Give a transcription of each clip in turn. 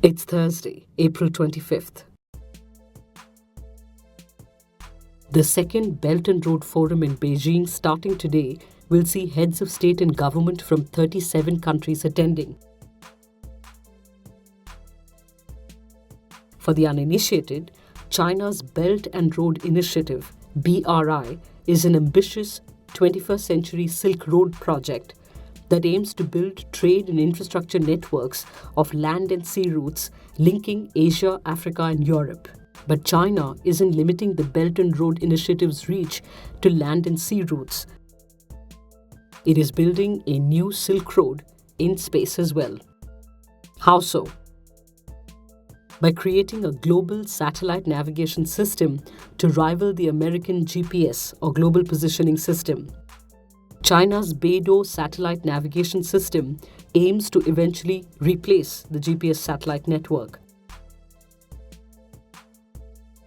It's Thursday, April 25th. The second Belt and Road Forum in Beijing starting today will see heads of state and government from 37 countries attending. For the uninitiated, China's Belt and Road Initiative, BRI, is an ambitious 21st century Silk Road project that aims to build trade and infrastructure networks of land and sea routes linking Asia, Africa, and Europe. But China isn't limiting the Belt and Road Initiative's reach to land and sea routes. It is building a new Silk Road in space as well. How so? By creating a global satellite navigation system to rival the American GPS or Global Positioning System. China's Beidou satellite navigation system aims to eventually replace the GPS satellite network.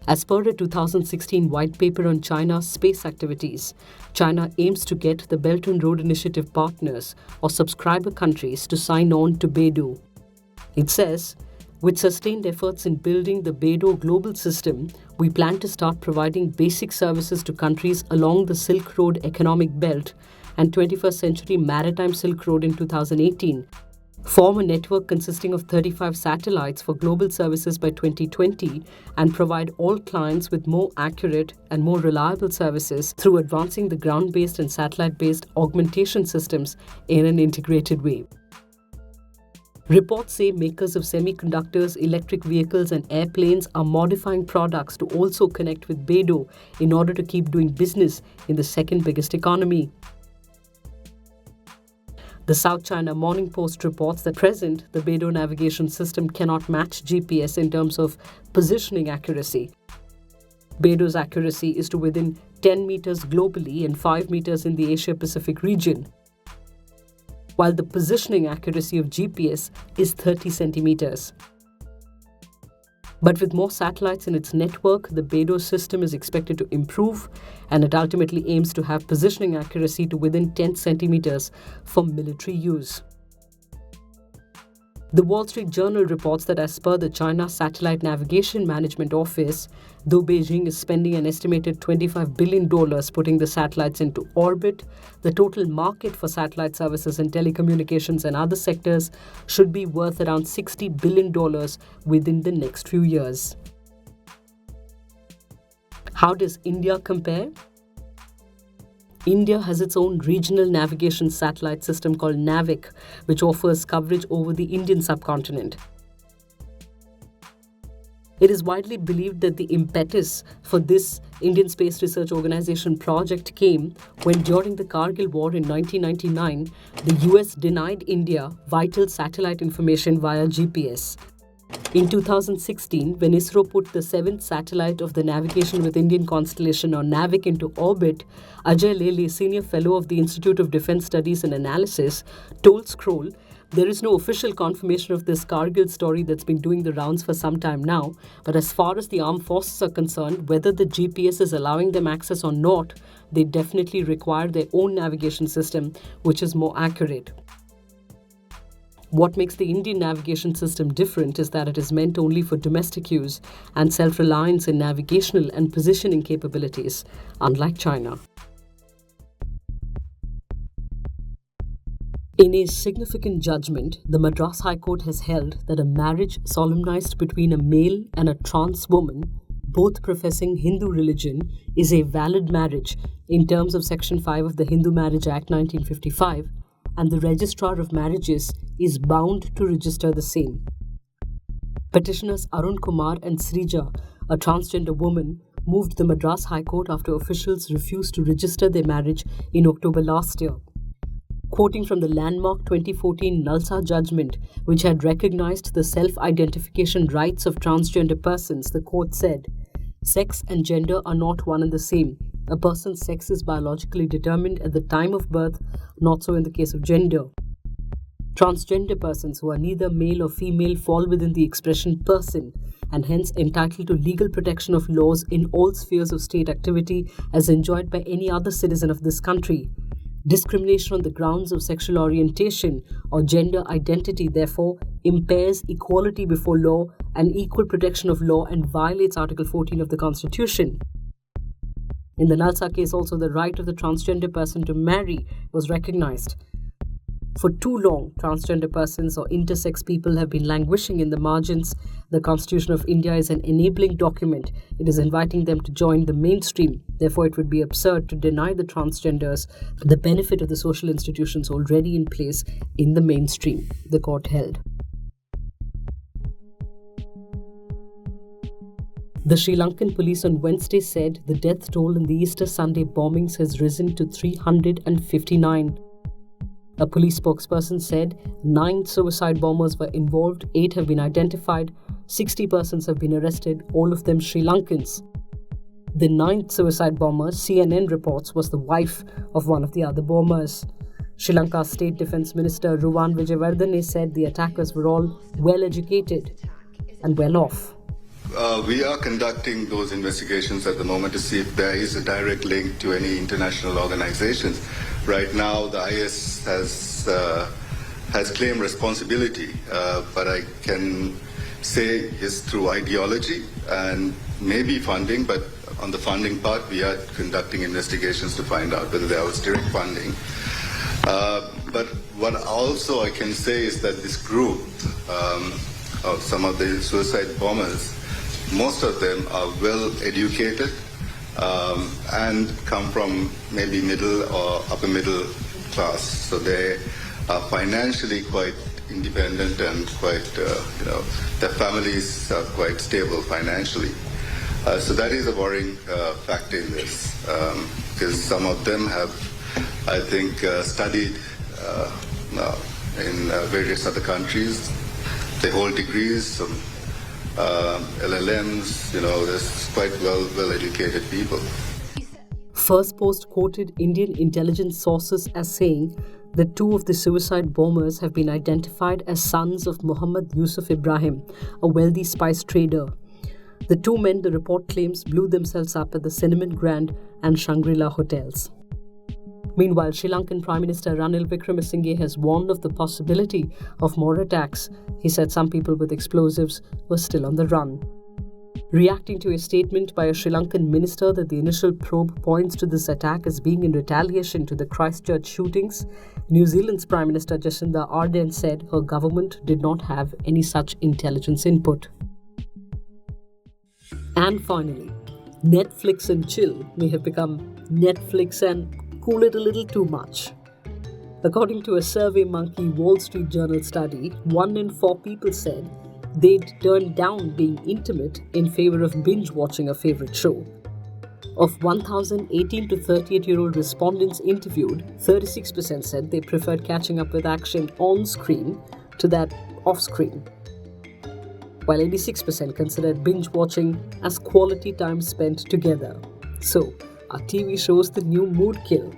As per a 2016 white paper on China's space activities, China aims to get the Belt and Road Initiative partners or subscriber countries to sign on to Beidou. It says, with sustained efforts in building the Beidou global system, we plan to start providing basic services to countries along the Silk Road economic belt and 21st century maritime Silk Road in 2018. Form a network consisting of 35 satellites for global services by 2020 and provide all clients with more accurate and more reliable services through advancing the ground-based and satellite-based augmentation systems in an integrated way. Reports say makers of semiconductors, electric vehicles and airplanes are modifying products to also connect with Beidou in order to keep doing business in the second biggest economy. The South China Morning Post reports that at present, the Beidou navigation system cannot match GPS in terms of positioning accuracy. Beidou's accuracy is to within 10 meters globally and 5 meters in the Asia-Pacific region, while the positioning accuracy of GPS is 30 centimeters. But with more satellites in its network, the Beidou system is expected to improve, and it ultimately aims to have positioning accuracy to within 10 centimeters for military use. The Wall Street Journal reports that as per the China Satellite Navigation Management Office, though Beijing is spending an estimated $25 billion putting the satellites into orbit, the total market for satellite services in telecommunications and other sectors should be worth around $60 billion within the next few years. How does India compare? India has its own regional navigation satellite system called NAVIC, which offers coverage over the Indian subcontinent. It is widely believed that the impetus for this Indian Space Research Organization project came when during the Kargil War in 1999, the US denied India vital satellite information via GPS. In 2016, when ISRO put the 7th satellite of the Navigation with Indian Constellation or NAVIC into orbit, Ajay Lele, Senior Fellow of the Institute of Defence Studies and Analysis, told Scroll, there is no official confirmation of this Kargil story that's been doing the rounds for some time now, but as far as the armed forces are concerned, whether the GPS is allowing them access or not, they definitely require their own navigation system, which is more accurate. What makes the Indian navigation system different is that it is meant only for domestic use and self-reliance in navigational and positioning capabilities, unlike China. In a significant judgment, the Madras High Court has held that a marriage solemnized between a male and a trans woman, both professing Hindu religion, is a valid marriage in terms of Section 5 of the Hindu Marriage Act 1955, and the Registrar of Marriages is bound to register the same. Petitioners Arun Kumar and Srija, a transgender woman, moved the Madras High Court after officials refused to register their marriage in October last year. Quoting from the landmark 2014 Nalsa judgment, which had recognized the self-identification rights of transgender persons, the court said, "Sex and gender are not one and the same. A person's sex is biologically determined at the time of birth, not so in the case of gender. Transgender persons who are neither male or female fall within the expression person and hence entitled to legal protection of laws in all spheres of state activity as enjoyed by any other citizen of this country. Discrimination on the grounds of sexual orientation or gender identity, therefore, impairs equality before law and equal protection of law and violates Article 14 of the Constitution. In the Nalsa case, also, the right of the transgender person to marry was recognized. For too long, transgender persons or intersex people have been languishing in the margins. The Constitution of India is an enabling document. It is inviting them to join the mainstream. Therefore, it would be absurd to deny the transgenders the benefit of the social institutions already in place in the mainstream, the court held. The Sri Lankan police on Wednesday said the death toll in the Easter Sunday bombings has risen to 359. A police spokesperson said 9 suicide bombers were involved, 8 have been identified, 60 persons have been arrested, all of them Sri Lankans. The 9th suicide bomber, CNN reports, was the wife of one of the other bombers. Sri Lanka's State Defence Minister Ruwan Wijewardene said the attackers were all well educated and well off. We are conducting those investigations at the moment to see if there is a direct link to any international organizations. Right now, the IS has claimed responsibility, but I can say it's through ideology and maybe funding, but on the funding part, we are conducting investigations to find out whether there was direct funding. But what also I can say is that this group of some of the suicide bombers, most of them are well educated and come from maybe middle or upper middle class. So they are financially quite independent and quite, their families are quite stable financially. So that is a worrying factor in this, because some of them have, I think, studied in various other countries. They hold degrees, some LLMs, there's quite well-educated people. First Post quoted Indian intelligence sources as saying that 2 of the suicide bombers have been identified as sons of Muhammad Yusuf Ibrahim, a wealthy spice trader. The 2 men, the report claims, blew themselves up at the Cinnamon Grand and Shangri-La hotels. Meanwhile, Sri Lankan Prime Minister Ranil Wickremesinghe has warned of the possibility of more attacks. He said some people with explosives were still on the run. Reacting to a statement by a Sri Lankan minister that the initial probe points to this attack as being in retaliation to the Christchurch shootings, New Zealand's Prime Minister Jacinda Ardern said her government did not have any such intelligence input. And finally, Netflix and chill may have become Netflix and cool it a little too much. According to a SurveyMonkey Wall Street Journal study, 1 in 4 people said they'd turn down being intimate in favor of binge watching a favorite show. Of 1,018 to 38-year-old respondents interviewed, 36% said they preferred catching up with action on screen to that off screen, while 86% considered binge watching as quality time spent together. So, are TV shows the new mood kill?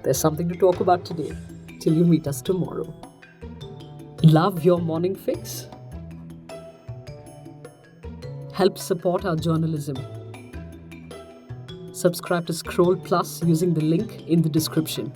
There's something to talk about today, till you meet us tomorrow. Love your morning fix? Help support our journalism. Subscribe to Scroll Plus using the link in the description.